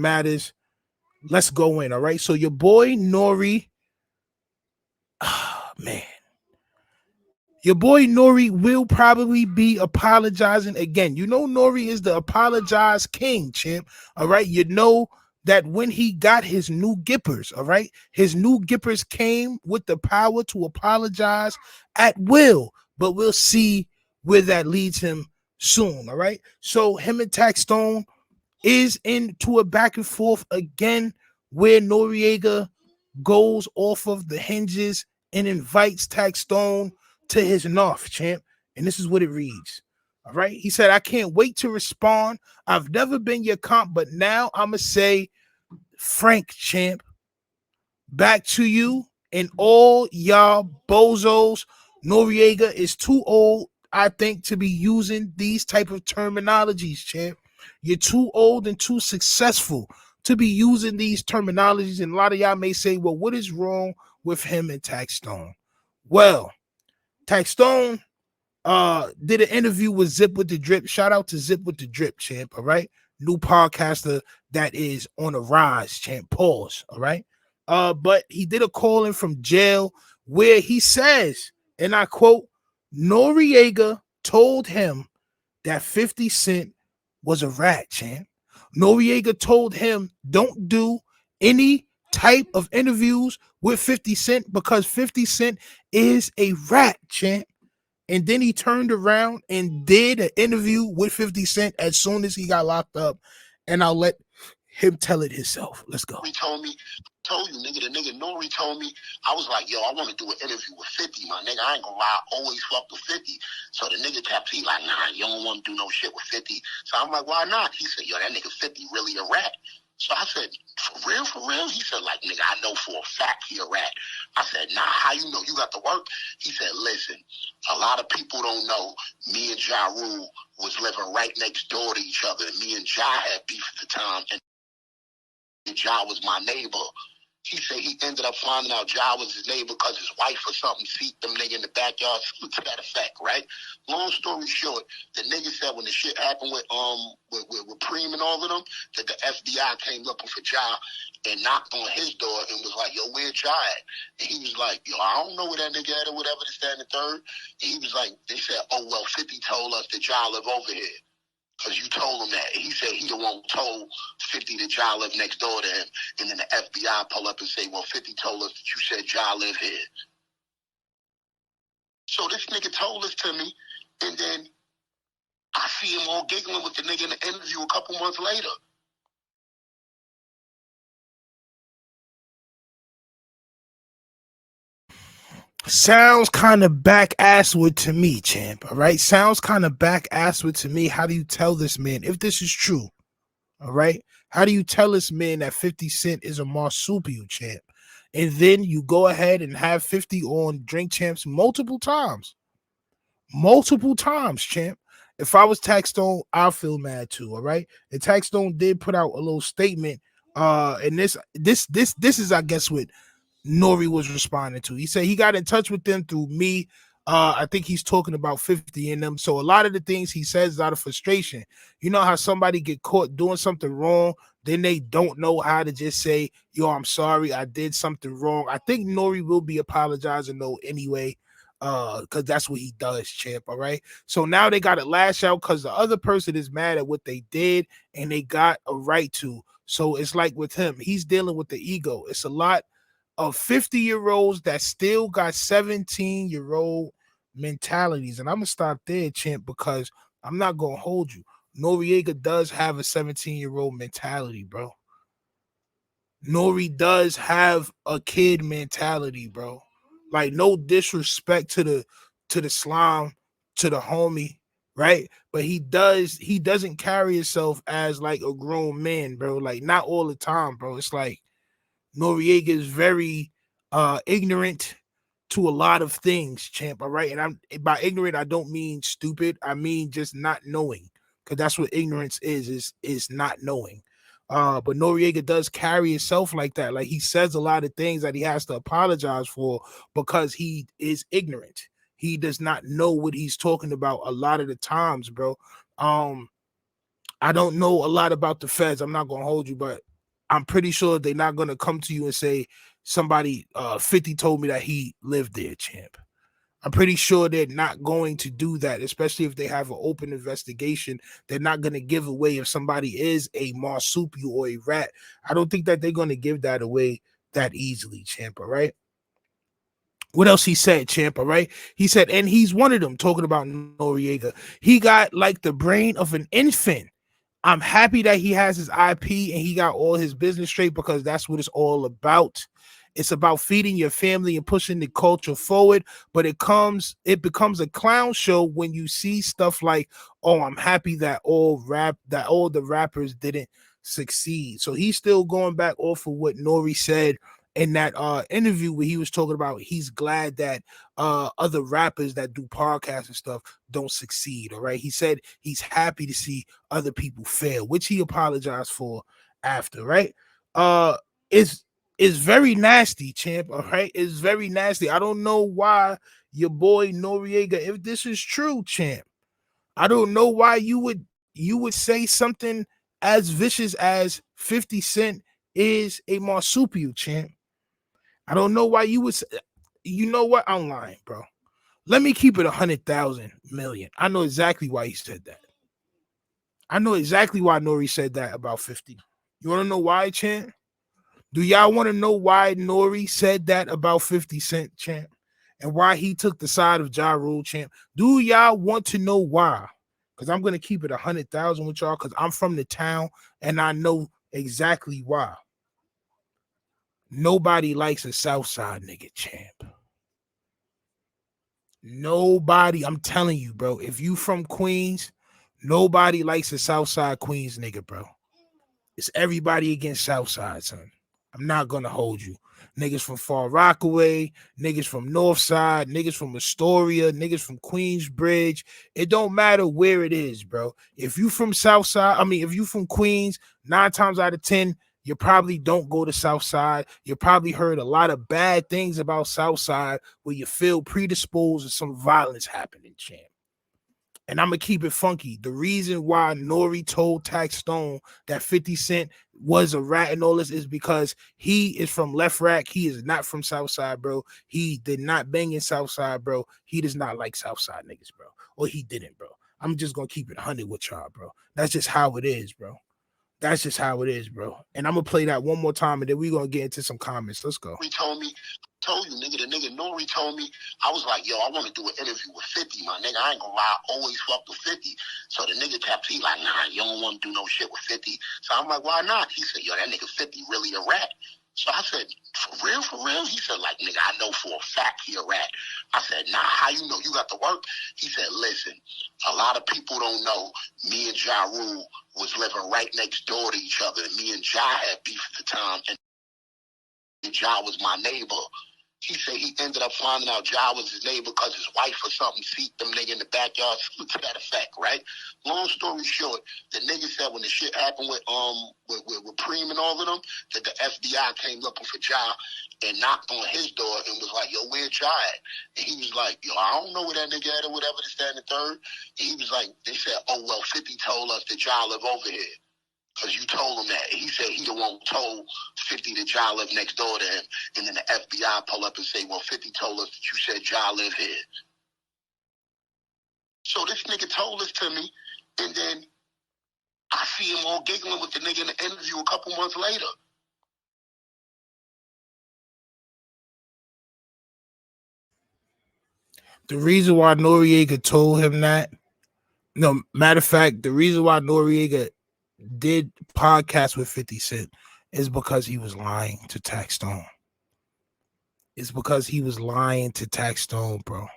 matters. Let's go in, all right? So your boy Nore, man. Your boy Nore will probably be apologizing again. You know Nore is the apologize king, champ. All right. You know that when he got his new gippers, all right, his new gippers came with the power to apologize at will. But we'll see where that leads him soon. All right. So him and Taxstone is into a back and forth again, where Noriega goes off of the hinges and invites Taxstone to his North, champ. And this is what it reads. All right. He said, I can't wait to respond. I've never been your comp, but now I'm going to say, Frank, champ, back to you and all y'all bozos. Noriega is too old, I think, to be using these type of terminologies, champ. You're too old and too successful to be using these terminologies. And a lot of y'all may say, well, what is wrong with him and Taxstone? Well, Taxstone did an interview with Zip with the Drip. Shout out to Zip with the Drip, champ. All right. New podcaster that is on a rise, champ. Pause. All right. But he did a call in from jail where he says, and I quote, Noriega told him that 50 Cent was a rat, champ. Noriega told him, don't do any type of interviews with 50 Cent because 50 Cent is a rat, champ. And then he turned around and did an interview with 50 Cent as soon as he got locked up. And I'll let him tell it himself. Let's go. He told me, told you, nigga, the nigga Nore told me, I was like, yo, I want to do an interview with 50, my nigga. I ain't gonna lie, I always fucked with 50. So the nigga kept, he like, nah, you don't want to do no shit with 50. So I'm like, why not? He said, yo, that nigga 50 really a rat. So I said, for real, for real? He said, like, nigga, I know for a fact he a rat. I said, nah, how you know? You got to work? He said, listen, a lot of people don't know me and Ja Rule was living right next door to each other. And me and Ja had beef at the time. And Ja was my neighbor. He said he ended up finding out Ja was his neighbor because his wife or something seeked them nigga in the backyard. Something to that effect, right? Long story short, the nigga said when the shit happened with Preem and all of them, that the FBI came looking for Ja and knocked on his door and was like, yo, where Ja at? And he was like, yo, I don't know where that nigga at or whatever, this, that, and the third. And he was like, they said, oh, well, 50 told us that Ja live over here. Because you told him that. And he said he the one who told 50 that Ja lived next door to him. And then the FBI pull up and say, well, 50 told us that you said Ja live here. So this nigga told this to me, and then I see him all giggling with the nigga in the interview a couple months later. Sounds kind of back-assward to me, champ. All right. Sounds kind of back-assward to me. How do you tell this man, if this is true? All right. How do you tell this man that 50 Cent is a marsupial, champ? And then you go ahead and have 50 on Drink Champs multiple times. Multiple times, champ. If I was Taxstone, I'll feel mad too. All right. And Taxstone did put out a little statement. And this is, I guess, what Nore was responding to. He said he got in touch with them through me. I think he's talking about 50 in them. So a lot of the things he says is out of frustration. You know how somebody get caught doing something wrong, then they don't know how to just say, yo, I'm sorry, I did something wrong. I think Nore will be apologizing though anyway, because that's what he does, champ. All right. So now they got to lash out because the other person is mad at what they did and they got a right to. So it's like with him, he's dealing with the ego. It's a lot of 50-year-olds that still got 17-year-old mentalities. And I'm going to stop there, champ, because I'm not going to hold you. Noriega does have a 17-year-old mentality, bro. Nore does have a kid mentality, bro. Like, no disrespect to the slime, to the homie, right? But he doesn't carry himself as like a grown man, bro. Like, not all the time, bro. It's like Noriega is very ignorant to a lot of things, champ. All right. And I'm by ignorant, I don't mean stupid. I mean just not knowing. Because that's what ignorance is not knowing. But Noriega does carry himself like that. Like, he says a lot of things that he has to apologize for because he is ignorant. He does not know what he's talking about a lot of the times, bro. I don't know a lot about the feds. I'm not gonna hold you, but I'm pretty sure they're not gonna come to you and say somebody 50 told me that he lived there, champ. I'm pretty sure they're not going to do that, especially if they have an open investigation. They're not going to give away if somebody is a marsupial or a rat. I don't think that they're going to give that away that easily, champ. All right. What else he said, champ? All right. He said, and he's one of them, talking about Noriega. He got like the brain of an infant. I'm happy that he has his IP and he got all his business straight, because that's what it's all about. It's about feeding your family and pushing the culture forward. But it becomes a clown show when you see stuff like, oh, I'm happy that all the rappers didn't succeed. So he's still going back off of what Nore said in that interview where he was talking about he's glad that other rappers that do podcasts and stuff don't succeed. All right. He said he's happy to see other people fail, which he apologized for after, right? It's very nasty, champ. All right. It's very nasty. I don't know why your boy Noriega, if this is true, champ, I don't know why you would say something as vicious as 50 Cent is a marsupial, champ. I don't know why you would say, you know what? I'm lying, bro. Let me keep it 100,000 million. I know exactly why he said that. I know exactly why Nore said that about 50. You want to know why, champ? Do y'all want to know why Nore said that about 50 Cent, champ? And why he took the side of Ja Rule, champ? Do y'all want to know why? Because I'm going to keep it 100,000 with y'all, because I'm from the town and I know exactly why. Nobody likes a Southside nigga, champ. Nobody. I'm telling you, bro. If you from Queens, nobody likes a Southside Queens nigga, bro. It's everybody against Southside, son. I'm not gonna hold you. Niggas from Far Rockaway, niggas from Northside, niggas from Astoria, niggas from Queensbridge. It don't matter where it is, bro. If you from Southside, if you from Queens, 9 times out of 10, you probably don't go to Southside. You probably heard a lot of bad things about Southside where you feel predisposed to some violence happening, champ. And I'm going to keep it funky. The reason why Nore told Taxstone that 50 Cent was a rat and all this is because he is from Left Rack. He is not from Southside, bro. He did not bang in Southside, bro. He does not like Southside niggas, bro. Or he didn't, bro. I'm just going to keep it 100 with y'all, bro. That's just how it is, bro. That's just how it is, bro. And I'm going to play that one more time, and then we're going to get into some comments. Let's go. He told you, nigga, the nigga Nore told me, I was like, yo, I want to do an interview with 50, my nigga. I ain't gonna lie, I always fucked with 50. So the nigga kept, he like, nah, you don't want to do no shit with 50. So I'm like, why not? He said, yo, that nigga 50 really a rat. So I said, for real, for real? He said, like, nigga, I know for a fact he a rat. I said, nah, how you know? You got to work? He said, listen, a lot of people don't know me and Ja Rule was living right next door to each other. And me and Ja had beef at the time. And Ja was my neighbor. He said he ended up finding out Ja was his neighbor because his wife or something seeked them nigga in the backyard. To that effect, right? Long story short, the nigga said when the shit happened with Preem and all of them, that the FBI came looking for Ja and knocked on his door and was like, yo, where Ja at? And he was like, yo, I don't know where that nigga at or whatever, this, that, and the third. And he was like, they said, oh, well, 50 told us that Ja live over here. Because you told him that. He said he the one who told 50 that Ja lived next door to him. And then the FBI pull up and say, well, 50 told us that you said Ja live here. So this nigga told this to me, and then I see him all giggling with the nigga in the interview a couple months later. The reason why Noriega told him that, no, matter of fact, the reason why Noriega did podcast with 50 Cent is because he was lying to Taxstone. It's because he was lying to Taxstone, bro.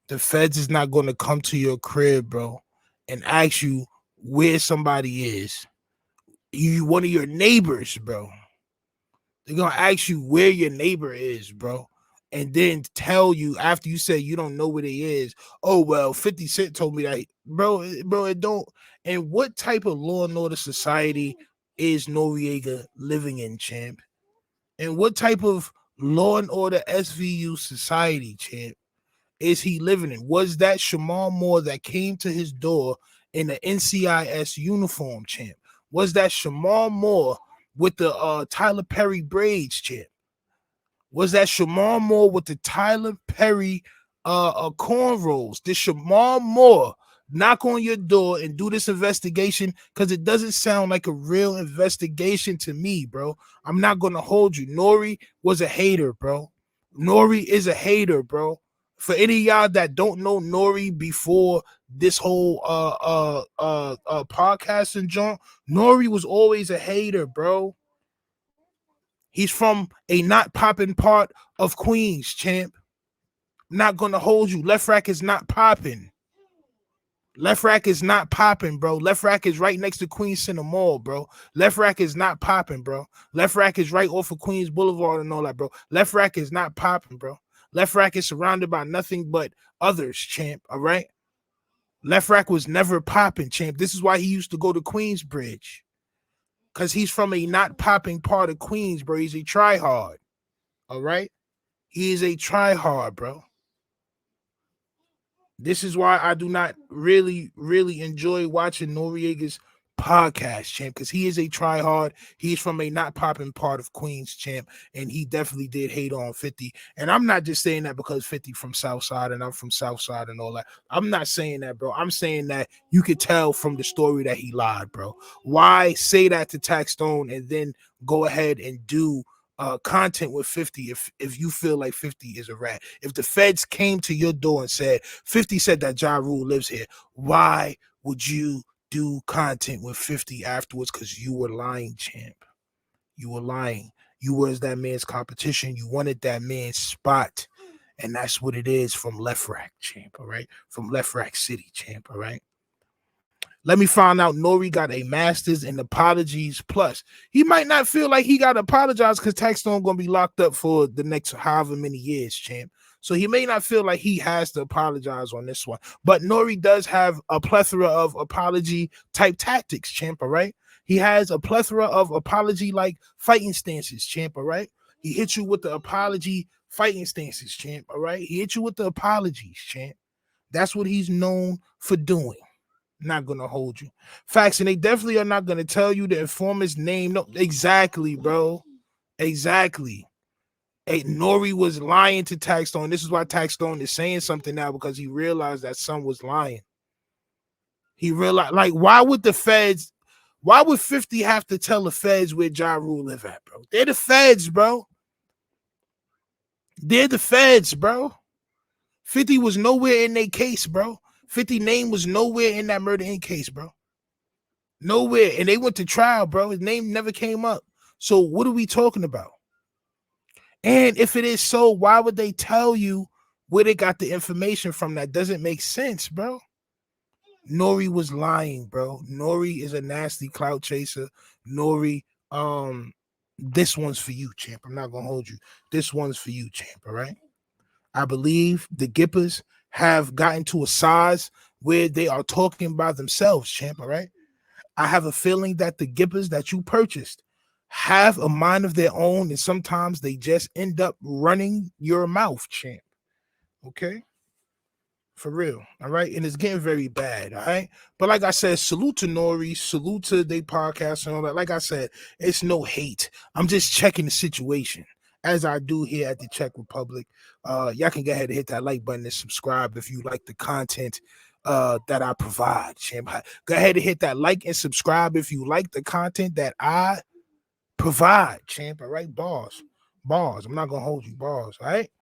The feds is not going to come to your crib, bro, and ask you where somebody is. You one of your neighbors, bro. They're going to ask you where your neighbor is, bro. And then tell you after you say you don't know where they is. Oh, well, 50 Cent told me that. Bro, it don't. And what type of law and order society is Noriega living in, champ? And what type of law and order SVU society, champ, is he living in? Was that Shamar Moore that came to his door in the NCIS uniform, champ? Was that Shamar Moore with the Tyler Perry braids, champ? Was that Shamar Moore with the Tyler Perry cornrows? Did Shamar Moore knock on your door and do this investigation? Because it doesn't sound like a real investigation to me, bro. I'm not gonna hold you. Nore was a hater, bro. Nore is a hater, bro. For any of y'all that don't know Nore before this whole podcasting joint, Nore was always a hater, bro. He's from a not popping part of Queens, champ. I'm not gonna hold you. Left Rack is not popping. Left Rack is not popping, bro. Left Rack is right next to Queens Center Mall, bro. Left Rack is not popping, bro. Left Rack is right off of Queens Boulevard and all that, bro. Left Rack is not popping, bro. Left Rack is surrounded by nothing but others, champ. All right. Left Rack was never popping, champ. This is why he used to go to Queensbridge. Because he's from a not popping part of Queens, bro. He's a tryhard. All right. He is a tryhard, bro. This is why I do not really enjoy watching Noriega's podcast, champ, because he is a tryhard. He's from a not popping part of Queens, champ, and he definitely did hate on 50. And I'm not just saying that because 50 from Southside and I'm from Southside and all that. I'm not saying that, bro. I'm saying that you could tell from the story that he lied, bro. Why say that to Taxstone and then go ahead and do content with 50 if you feel like 50 is a rat? If the feds came to your door and said 50 said that Ja Rule lives here, why would you do content with 50 afterwards? Because you were lying, champ. You were lying. You was that man's competition. You wanted that man's spot, and that's what it is from Left Rack, champ. All right, from Left Rack City, champ. All right. Let me find out Nore got a master's in apologies. Plus, he might not feel like he got to apologize because Taxstone going to be locked up for the next however many years, champ. So he may not feel like he has to apologize on this one. But Nore does have a plethora of apology type tactics, champ, all right? He has a plethora of apology like fighting stances, champ, all right? He hits you with the apology fighting stances, champ, all right? He hits you with the apologies, champ. That's what he's known for doing. Not gonna hold you. Facts, and they definitely are not gonna tell you the informant's name. No, exactly, bro. Exactly. Hey, Nore was lying to Taxstone. This is why Taxstone is saying something now, because he realized that son was lying. He realized, like, why would 50 have to tell the feds where Ja Rule live at, bro? They're the feds, bro. They're the feds, bro. 50 was nowhere in their case, bro. 50 name was nowhere in that murder in case, bro. Nowhere. And they went to trial, bro. His name never came up. So what are we talking about? And if it is so, why would they tell you where they got the information from? That doesn't make sense, bro. Nore was lying, bro. Nore is a nasty clout chaser. Nore, this one's for you, champ. I'm not gonna hold you. This one's for you, champ. All right. I believe the Gippers have gotten to a size where they are talking by themselves, champ. All right. I have a feeling that the Gippers that you purchased have a mind of their own, and sometimes they just end up running your mouth, champ. Okay. For real. All right. And it's getting very bad. All right. But like I said, salute to Nore, salute to their podcast and all that. Like I said, it's no hate. I'm just checking the situation, as I do here at the Czech Republic. Y'all can go ahead and hit that like button and subscribe if you like the content that I provide, champ. Go ahead and hit that like and subscribe if you like the content that I provide, champ. All right, bars. I'm not gonna hold you, bars. All right.